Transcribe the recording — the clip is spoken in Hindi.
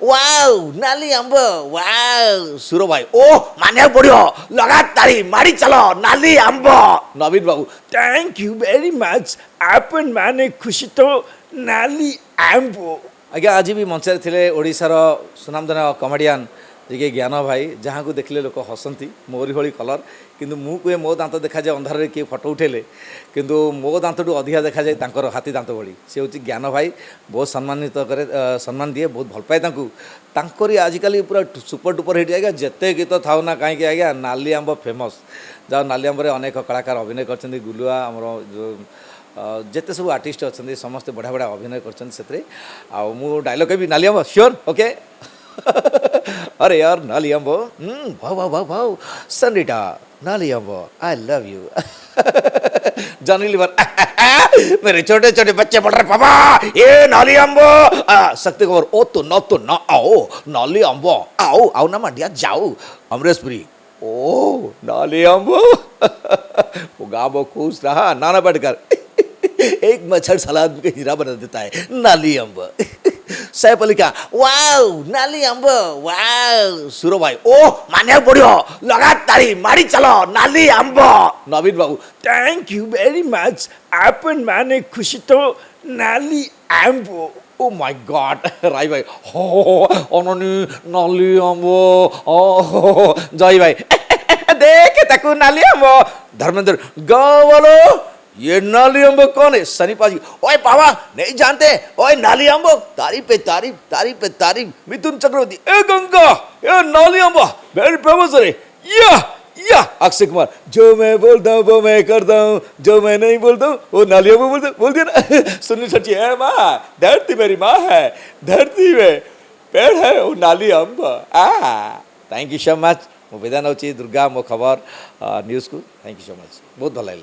वाओ नाली अंब वाओ सुरो भाई ओ मानिया पड़ो लगा तारी मारी चलो नाली अंब नवीन बाबू थैंक यू वेरी मच आपन माने खुशी तो नाली अंब आज्ञा आज भी मंच थे ओडिशार सुनामधन्य कमेडियन जे ज्ञान भाई जहाँ को देखले लोक हसती मोरी भली कलर किंतु मु कहे मो दांत देखा जाए अंधार किए फटो उठेले किंतु मो दांत टू अधिका देखा जाए तांकर हाथी दांत भली से हूँ ज्ञान भाई बहुत सम्मानित करे सम्मान दिए बहुत भल पाए तांकरी आजिकल पूरा सुपर डुपर हिट आज्ञा जिते गीत थाउ ना कहीं आज्ञा नाली आंब फेमस जहाँ नाली आंबर अनेक कलाकार अभिनय कर गुलुआ आमर जो जिते सब आर्टिस्ट अच्छा समस्ते बढ़िया बढ़िया अभिनय कर डायलॉग कही नाली आंब श्योर ओके अरे यार नाली आंब भाव भाव भाव भाव सन्डीटा नाली आंब I love you Johnny Lever मेरे छोटे छोटे बच्चे पढ़ रहे पापा ये नाली आंब शक्ति कपूर ओ तो ना आओ नाली आंब आओ आओ ना मंडिया जाओ अमरेशपुरी ओ नाली आंब वो गाँव खुश रहा नाना पटकर एक मच्छर सलाद में हीरा बना देता है नाली आंब सैफ अली का वाओ नाली अंब वाओ सुरो भाई ओ मानिया पड़ो लगा तारी मारी चलो नाली अंब नवीन बाबू थैंक यू वेरी मच आपन माने खुशी तो नाली अंब ओ माय गॉड राय भाई हो अननी नाली अंब ओ जय भाई देख ताकू नाली अंब धर्मेंद्र गवलो ये नाली अम्ब कौन है सनी पाजी ओए पावा नहीं जानते ओए नाली अम्ब तारीफ पे तारीफ तारीफ पे तारीफ मिथुन चक्रवर्ती ए गंगा ये नाली अम्ब वेरी फेमस है या अक्षय कुमार जो मैं बोलता हूँ वो मैं करता हूँ जो मैं नहीं बोलता हूँ वो नाली अम्ब बोल दिया ना सुनिए सच्ची है माँ धरती मेरी माँ है धरती में पेड़ है वो नाली अम्ब थैंक यू सो मच मु विदा नौची दुर्गा मो खबर न्यूज़ को थैंक यू सो मच बहुत भल लगा।